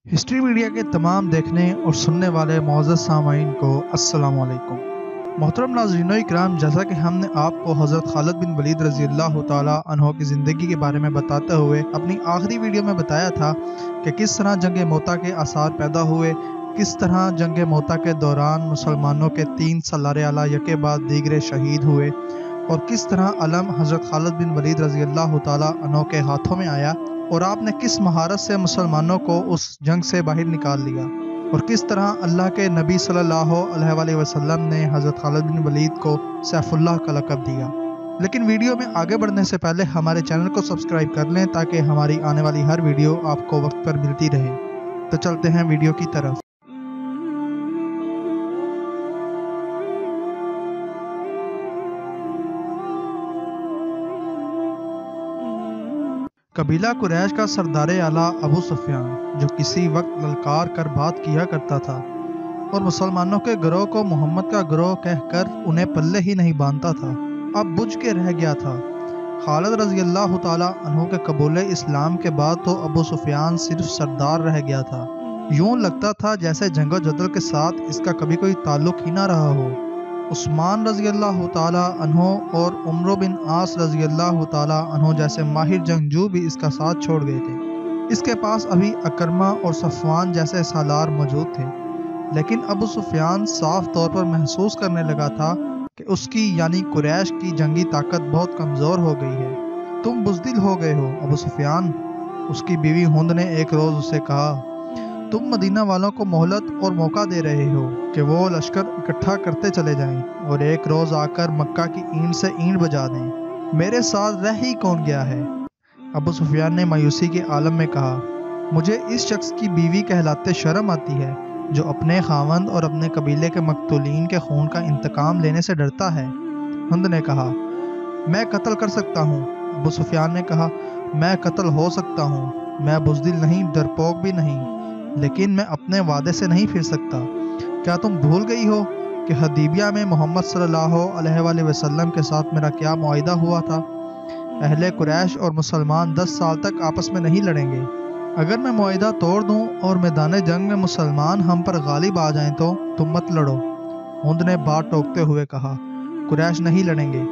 History media के तमाम देखने और सुनने वाले मुअज़्ज़ज़ सामाईन को अस्सलाम वालेकुम। मोहतरम नाज़रीन इकराम, जैसा कि हमने आपको हज़रत खालिद बिन वलीद रज़ी अल्लाह तआला अन्हो की ज़िंदगी के बारे में बताते हुए अपनी आखिरी वीडियो में बताया था कि किस तरह जंग मोता के आसार पैदा हुए, किस तरह जंग मोता के दौरान मुसलमानों के 3 सलारे आला यके बाद दीगरे शहीद हुए और किस तरह अलम हज़रत खालिद बिन वलीद रज़ी अल्लाह तआला अन्हो के हाथों में आया और आपने किस महारत से मुसलमानों को उस जंग से बाहर निकाल लिया और किस तरह अल्लाह के नबी सल्लल्लाहु अलैहि वसल्लम ने हज़रत खालिद बिन वलीद को सैफुल्लाह का लक़ब दिया। लेकिन वीडियो में आगे बढ़ने से पहले हमारे चैनल को सब्सक्राइब कर लें ताकि हमारी आने वाली हर वीडियो आपको वक्त पर मिलती रहे। तो चलते हैं वीडियो की तरफ। कबीला कुरैश का सरदारे आला अबू सुफियान, जो किसी वक्त ललकार कर बात किया करता था और मुसलमानों के गिरोह को मोहम्मद का गिरोह कहकर उन्हें पल्ले ही नहीं बांधता था, अब बुझ के रह गया था। खालिद रज़ी अल्लाह तआला अन्हु के कबूल इस्लाम के बाद तो अबू सुफियान सिर्फ सरदार रह गया था। यूं लगता था जैसे जंगो जदल के साथ इसका कभी कोई ताल्लुक ही ना रहा हो। उस्मान रज़ी अल्लाह तआला अन्हो और उमर बिन आस रज़ी अल्लाह तआला अन्हो जैसे माहिर जंगजू भी इसका साथ छोड़ गए थे। इसके पास अभी अकरमा और सफ़वान जैसे सालार मौजूद थे, लेकिन अबू सुफियान साफ तौर पर महसूस करने लगा था कि उसकी यानी कुरैश की जंगी ताकत बहुत कमज़ोर हो गई है। तुम बुज़दिल हो गए हो अबू सुफियान, उसकी बीवी हुंद ने एक रोज़ उसे कहा। तुम मदीना वालों को मोहलत और मौका दे रहे हो कि वो लश्कर इकट्ठा करते चले जाएं और एक रोज़ आकर मक्का की ईंट से ईंट बजा दें। मेरे साथ रह ही कौन गया है? अबू सुफियान ने मायूसी के आलम में कहा, मुझे इस शख्स की बीवी कहलाते शर्म आती है जो अपने खावंद और अपने कबीले के मकतूलीन के खून का इंतकाम लेने से डरता है। हुंद ने कहा, मैं कत्ल कर सकता हूँ। अबू सुफियान ने कहा, मैं कत्ल हो सकता हूँ, मैं बुज़दिल नहीं, डरपोक भी नहीं, लेकिन मैं अपने वादे से नहीं फिर सकता। क्या तुम भूल गई हो कि हदीबिया में मोहम्मद सल्लल्लाहु अलैहि वसल्लम के साथ मेरा क्या मुआहिदा हुआ था? अहले कुरैश और मुसलमान 10 साल तक आपस में नहीं लड़ेंगे। अगर मैं मुआहिदा तोड़ दूं और मैदान जंग में मुसलमान हम पर गालिब आ जाएं तो तुम मत लड़ो। हुंद ने बात टोकते हुए कहा, कुरैश नहीं लड़ेंगे,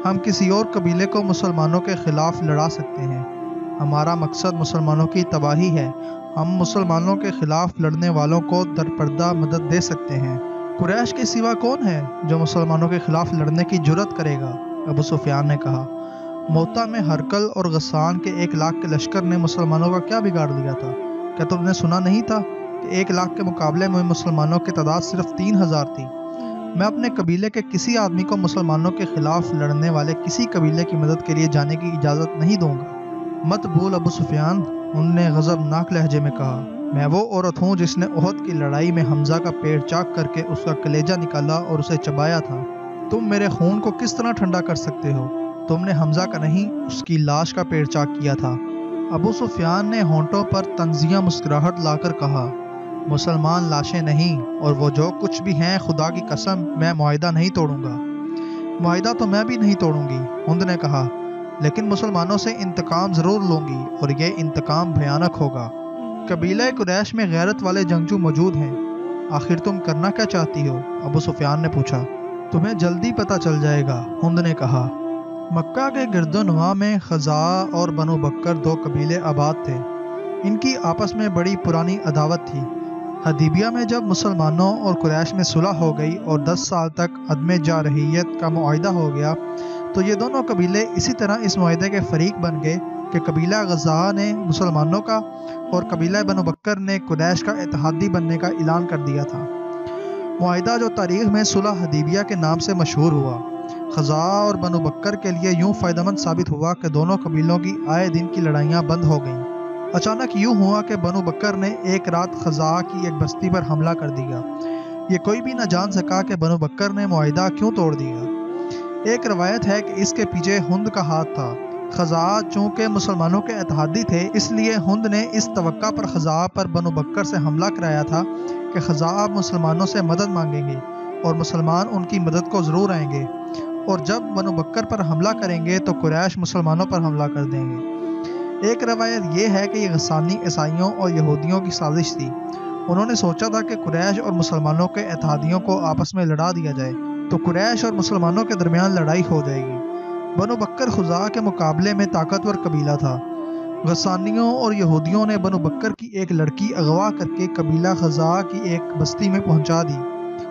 हम किसी और कबीले को मुसलमानों के खिलाफ लड़ा सकते हैं। हमारा मकसद मुसलमानों की तबाही है। हम मुसलमानों के खिलाफ लड़ने वालों को दरपर्दा मदद दे सकते हैं। कुरैश के सिवा कौन है जो मुसलमानों के खिलाफ लड़ने की जुर्रत करेगा? अबू सुफियान ने कहा, मोता में हरकल और गस्सान के 1 लाख के लश्कर ने मुसलमानों का क्या बिगाड़ दिया था? क्या तुमने सुना नहीं था कि 1 लाख के मुकाबले में मुसलमानों की तादाद सिर्फ 3000 थी? मैं अपने कबीले के किसी आदमी को मुसलमानों के खिलाफ लड़ने वाले किसी कबीले की मदद के लिए जाने की इजाज़त नहीं दूंगा। मत बोल अबू सुफियान, उनने गज़बनाक लहजे में कहा, मैं वो औरत हूँ जिसने ओहद की लड़ाई में हमजा का पेट चाक करके उसका कलेजा निकाला और उसे चबाया था। तुम मेरे खून को किस तरह ठंडा कर सकते हो? तुमने हमजा का नहीं, उसकी लाश का पेट चाक किया था। अबू सुफियान ने होंठों पर तंजिया मुस्कुराहट लाकर कहा, मुसलमान लाशें नहीं, और वो जो कुछ भी हैं, खुदा की कसम मैं मुआहिदा नहीं तोड़ूंगा। मुआहिदा तो मैं भी नहीं तोड़ूंगी, हुंद ने कहा, लेकिन मुसलमानों से इंतकाम ज़रूर लूँगी और ये इंतकाम भयानक होगा। कबीला कुरैश में गैरत वाले जंगजू मौजूद हैं। आखिर तुम करना क्या चाहती हो? अबू सुफियान ने पूछा। तुम्हें जल्दी पता चल जाएगा, हुंद ने कहा। मक्का के गिरदोनवा में खज़ा और बनु बकर 2 कबीले आबाद थे। इनकी आपस में बड़ी पुरानी अदावत थी। हदीबिया में जब मुसलमानों और कुरैश में सुलह हो गई और 10 साल तक अदम जारहियत का मुआहिदा हो गया तो ये दोनों कबीले इसी तरह इस मुआहिदे के फरीक बन गए कि कबीला गज़ा ने मुसलमानों का और कबीला बनु बकर ने कुरैश का इत्तेहादी बनने का ऐलान कर दिया था। मुआहिदा जो तारीख़ में सुलह हदीबिया के नाम से मशहूर हुआ, खज़ा और बनु बकर के लिए यूँ फ़ायदेमंद साबित हुआ कि दोनों कबीलों की आए दिन की लड़ाइयाँ बंद हो गईं। अचानक यूँ हुआ कि बनु बकर ने एक रात खज़ा की एक बस्ती पर हमला कर दिया। ये कोई भी न जान सका कि बनु बकर ने मुआहिदा क्यों तोड़ दिया। एक रवायत है कि इसके पीछे हुंद का हाथ था। खज़ा चूँकि मुसलमानों के इत्तेहादी थे, इसलिए हुंद ने इस तवक्का पर खज़ा पर बनु बकर से हमला कराया था कि खज़ा मुसलमानों से मदद मांगेंगे और मुसलमान उनकी मदद को ज़रूर आएंगे, और जब बनु बकर पर हमला करेंगे तो कुरैश मुसलमानों पर हमला कर देंगे। ایک روایت یہ ہے کہ یہ غسانی عیسائیوں اور یہودیوں کی سازش تھی۔ انہوں نے سوچا تھا کہ قریش اور مسلمانوں کے اتحادیوں کو آپس میں لڑا دیا جائے تو قریش اور مسلمانوں کے درمیان لڑائی ہو جائے گی۔ بنو بکر خزاع کے مقابلے میں طاقتور قبیلہ تھا۔ غسانیوں اور یہودیوں نے بنو بکر کی ایک لڑکی اغوا کر کے قبیلہ خزاع کی ایک بستی میں پہنچا دی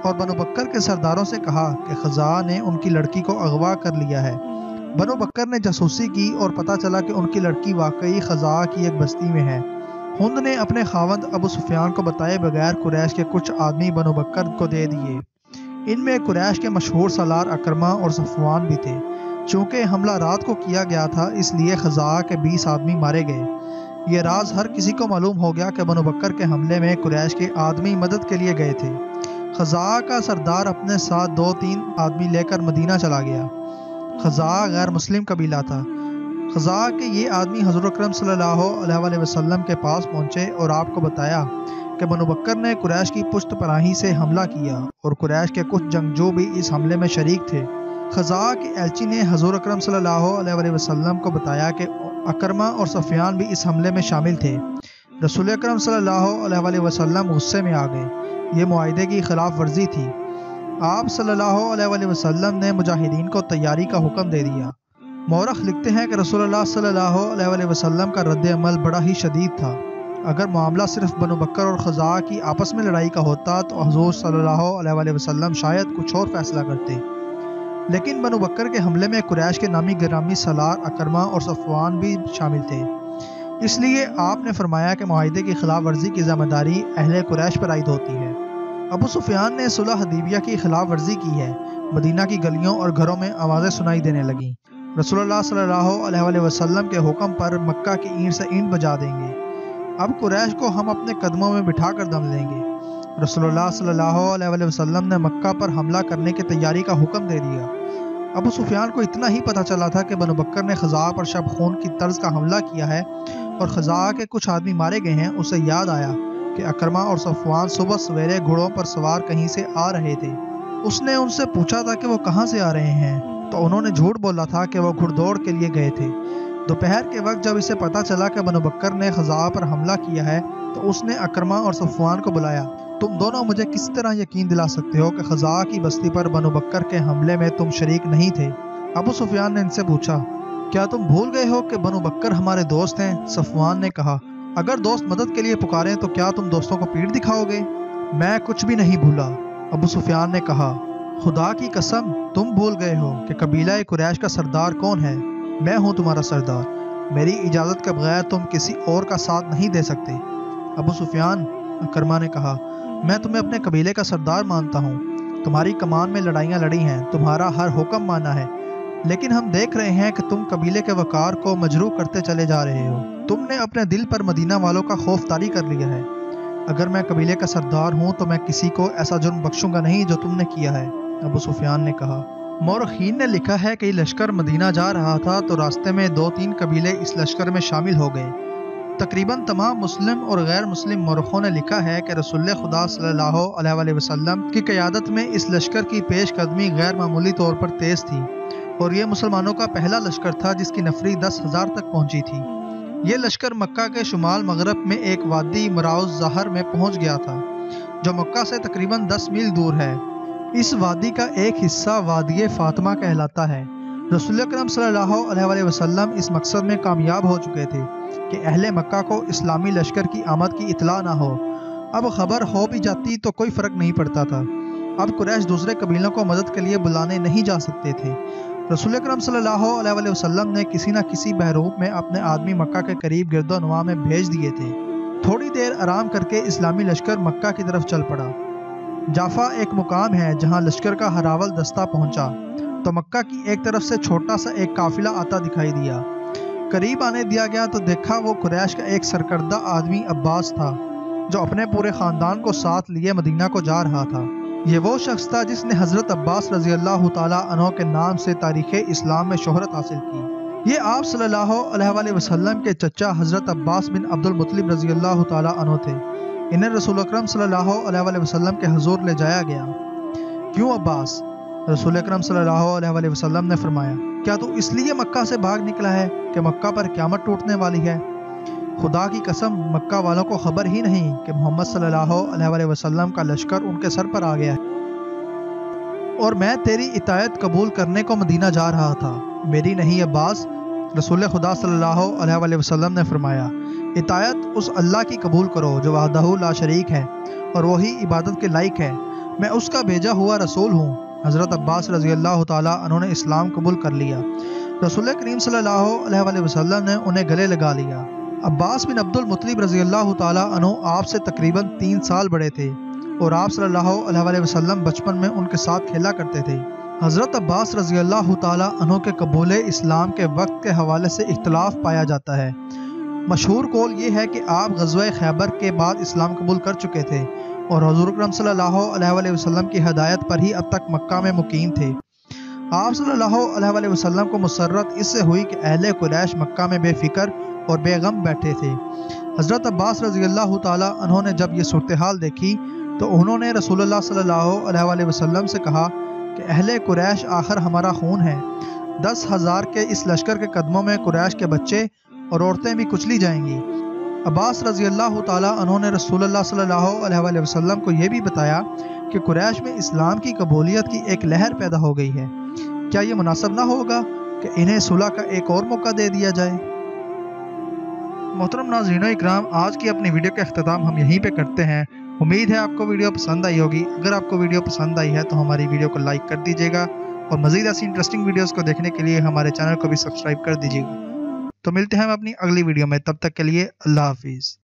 اور بنو بکر کے سرداروں سے کہا کہ خزاع نے ان کی لڑکی کو اغوا کر لیا ہے۔ بنو بکر نے جاسوسی کی اور پتہ چلا کہ ان کی لڑکی واقعی خزاع کی ایک بستی میں ہے۔ ہند نے اپنے خاوند ابو سفیان کو بتائے بغیر قریش کے کچھ آدمی بنو بکر کو دے دیے۔ ان میں قریش کے مشہور سالار اکرمہ اور صفوان بھی تھے۔ چونکہ حملہ رات کو کیا گیا تھا اس لیے خزاع کے 20 آدمی مارے گئے۔ یہ راز ہر کسی کو معلوم ہو گیا کہ بنو بکر کے حملے میں قریش کے آدمی مدد کے لیے گئے تھے۔ خزاع کا سردار اپنے ساتھ 2-3 آدمی لے کر مدینہ چلا گیا۔ خزاع غیر مسلم قبیلہ تھا۔ خزاع کے یہ آدمی حضور اکرم صلی اللہ علیہ وسلم کے پاس پہنچے اور آپ کو بتایا کہ بنو بکر نے قریش کی پشت پناہی سے حملہ کیا اور قریش کے کچھ جنگجو بھی اس حملے میں شریک تھے۔ خزاع کے ایلچی نے حضور اکرم صلی اللہ علیہ وسلم کو بتایا کہ اکرمہ اور سفیان بھی اس حملے میں شامل تھے۔ رسول اکرم صلی اللہ علیہ وسلم غصے میں آ گئے۔ یہ معاہدے کی خلاف ورزی تھی۔ آپ صلی اللہ علیہ وسلم نے مجاہدین کو تیاری کا حکم دے دیا۔ مورخ لکھتے ہیں کہ رسول اللہ صلی اللہ علیہ وسلم کا رد عمل بڑا ہی شدید تھا۔ اگر معاملہ صرف بنو بکر اور خزاع کی آپس میں لڑائی کا ہوتا تو حضور صلی اللہ علیہ وسلم شاید کچھ اور فیصلہ کرتے، لیکن بنو بکر کے حملے میں قریش کے نامی گرامی سالار اکرمہ اور صفوان بھی شامل تھے۔ اس لیے آپ نے فرمایا کہ معاہدے کی خلاف ورزی کی ذمہ داری اہل قریش پر عائد ہوتی ہے۔ ابو سفیان نے صلح حدیبیہ کی خلاف ورزی کی ہے۔ مدینہ کی گلیوں اور گھروں میں آوازیں سنائی دینے لگیں، رسول اللہ صلی اللہ علیہ وسلم کے حکم پر مکہ کی اینٹ سے اینٹ بجا دیں گے۔ اب قریش کو ہم اپنے قدموں میں بٹھا کر دم لیں گے۔ رسول اللہ صلی اللہ علیہ وسلم نے مکہ پر حملہ کرنے کی تیاری کا حکم دے دیا۔ ابو سفیان کو اتنا ہی پتہ چلا تھا کہ بنو بکر نے خزاع پر شب خون کی طرز کا حملہ کیا ہے اور خزاع کے کچھ آدمی مارے گئے ہیں۔ اسے یاد آیا کہ اکرمہ اور صفوان صبح سویرے گھوڑوں پر سوار کہیں سے آ رہے تھے۔ اس نے ان سے پوچھا تھا کہ وہ کہاں سے آ رہے ہیں تو انہوں نے جھوٹ بولا تھا کہ وہ گھڑ دوڑ کے لیے گئے تھے۔ دوپہر کے وقت جب اسے پتہ چلا کہ بنو بکر نے خزاع پر حملہ کیا ہے تو اس نے اکرمہ اور صفوان کو بلایا۔ تم دونوں مجھے کس طرح یقین دلا سکتے ہو کہ خزاع کی بستی پر بنو بکر کے حملے میں تم شریک نہیں تھے؟ ابو سفیان نے ان سے پوچھا، کیا تم بھول گئے ہو کہ بنو بکر ہمارے دوست ہیں؟ صفوان نے کہا، اگر دوست مدد کے لیے پکاریں تو کیا تم دوستوں کو پیٹھ دکھاؤ گے؟ میں کچھ بھی نہیں بھولا۔ ابو سفیان نے کہا، خدا کی قسم تم بھول گئے ہو کہ قبیلہ قریش کا سردار کون ہے؟ میں ہوں تمہارا سردار۔ میری اجازت کے بغیر تم کسی اور کا ساتھ نہیں دے سکتے۔ ابو سفیان، اکرمہ نے کہا، میں تمہیں اپنے قبیلے کا سردار مانتا ہوں۔ تمہاری کمان میں لڑائیاں لڑی ہیں، تمہارا ہر حکم مانا ہے، لیکن ہم دیکھ رہے ہیں کہ تم قبیلے کے وقار کو مجروح کرتے چلے جا رہے ہو۔ تم نے اپنے دل پر مدینہ والوں کا خوف طاری کر لیا ہے۔ اگر میں قبیلے کا سردار ہوں تو میں کسی کو ایسا جرم بخشوں گا نہیں جو تم نے کیا ہے، ابو سفیان نے کہا۔ مورخین نے لکھا ہے کہ یہ لشکر مدینہ جا رہا تھا تو راستے میں 2-3 قبیلے اس لشکر میں شامل ہو گئے۔ تقریباً تمام مسلم اور غیر مسلم مورخوں نے لکھا ہے کہ رسول خدا صلی اللہ علیہ وسلم کی قیادت میں اس لشکر کی پیش قدمی غیر معمولی طور پر تیز تھی اور یہ مسلمانوں کا پہلا لشکر تھا جس کی نفری 10,000 تک پہنچی تھی۔ یہ لشکر مکہ کے شمال مغرب میں ایک وادی مراؤز ظہر میں پہنچ گیا تھا جو مکہ سے تقریباً 10 میل دور ہے۔ اس وادی کا ایک حصہ وادی فاطمہ کہلاتا ہے۔ رسول اکرم صلی اللہ علیہ وسلم اس مقصد میں کامیاب ہو چکے تھے کہ اہل مکہ کو اسلامی لشکر کی آمد کی اطلاع نہ ہو۔ اب خبر ہو بھی جاتی تو کوئی فرق نہیں پڑتا تھا۔ اب قریش دوسرے قبیلوں کو مدد کے لیے بلانے نہیں جا سکتے تھے۔ رسول اکرم صلی اللہ علیہ وسلم نے کسی نہ کسی بحروب میں اپنے آدمی مکہ کے قریب گرد و نواح میں بھیج دیے تھے۔ تھوڑی دیر آرام کر کے اسلامی لشکر مکہ کی طرف چل پڑا۔ جافا ایک مقام ہے جہاں لشکر کا ہراول دستہ پہنچا تو مکہ کی ایک طرف سے چھوٹا سا ایک قافلہ آتا دکھائی دیا۔ قریب آنے دیا گیا تو دیکھا وہ قریش کا ایک سرکردہ آدمی عباس تھا جو اپنے پورے خاندان کو ساتھ لیے مدینہ کو جا رہا تھا۔ یہ وہ شخص تھا جس نے حضرت عباس رضی اللہ تعالیٰ عنہ کے نام سے تاریخ اسلام میں شہرت حاصل کی۔ یہ آپ صلی اللہ علیہ وسلم کے چچا حضرت عباس بن عبد المطلب رضی اللہ تعالیٰ عنہ تھے۔ انہیں رسول اکرم صلی اللہ علیہ وسلم کے حضور لے جایا گیا۔ کیوں عباس؟ रसूल अकरम सल्लल्लाहु अलैहि वसल्लम ने फरमाया, क्या तू इसलिए मक्का से भाग निकला है कि मक्का पर क़यामत टूटने वाली है? खुदा की कसम, मक्का वालों को खबर ही नहीं कि मोहम्मद सल्लल्लाहु अलैहि वसल्लम का लश्कर उनके सर पर आ गया है और मैं तेरी इतायत कबूल करने को मदीना जा रहा था। मेरी नहीं अब्बास, रसूल खुदा सल्लल्लाहु अलैहि वसल्लम ने फरमाया, इतायत उस अल्लाह की कबूल करो जो वहदहू ला शरीक है और वही इबादत के लायक है। मैं उसका भेजा हुआ रसूल हूँ। हज़रत अब्बास रज़ी अल्लाह ताला अन्हु ने इस्लाम कबूल कर लिया। रसूल करीम सल्लल्लाहु अलैहि वसल्लम ने उन्हें गले लगा लिया। अब्बास बिन अब्दुल मुत्तलिब रज़ी अल्लाह ताला अन्हु आपसे तकरीबन 3 साल बड़े थे और आप सल्लल्लाहु अलैहि वसल्लम बचपन में उनके साथ खेला करते थे। हज़रत अब्बास रज़ी अल्लाह ताला अन्हु के कबूल इस्लाम के वक्त के हवाले से इख्तलाफ पाया जाता है। मशहूर कौल ये है कि आप ग़ज़वा खैबर के बाद इस्लाम कबूल कर चुके थे और हुज़ूर अकरम सल्लल्लाहु अलैहि वसल्लम की हदायत पर ही अब तक मक्का में मुकीम थे। आप सल्लल्लाहु अलैहि वसल्लम को मुसर्रत इससे हुई कि अहले कुरैश मक्का में बेफिक्र और बेगम बैठे थे। हज़रत अब्बास रज़ी अल्लाह ताला अन्हु ने जब ये सूरत हाल देखी तो उन्होंने रसूलुल्लाह सल्लल्लाहु अलैहि वसल्लम से कहा कि अहले कुरैश आखिर हमारा खून है। 10,000 के इस लश्कर के कदमों में कुरैश के बच्चे और औरतें भी कुचली जाएंगी। अब्बास रज़ी अल्लाह ताला अन्हु ने रसूलुल्लाह सल्लल्लाहु अलैहि वसल्लम को यह भी बताया कि कुरैश में इस्लाम की कबूलियत की एक लहर पैदा हो गई है। क्या ये मुनासिब ना होगा कि इन्हें सुलह का एक और मौका दे दिया जाए? मोहतरम नाज़रीन इकराम, आज की अपनी वीडियो का अख्ताम हम यहीं पे करते हैं। उम्मीद है आपको वीडियो पसंद आई होगी। अगर आपको वीडियो पसंद आई है तो हमारी वीडियो को लाइक कर दीजिएगा और मज़ीद ऐसी इंटरेस्टिंग वीडियोस को देखने के लिए हमारे चैनल को भी सब्सक्राइब कर दीजिएगा। तो मिलते हैं हम अपनी अगली वीडियो में, तब तक के लिए अल्लाह हाफिज़।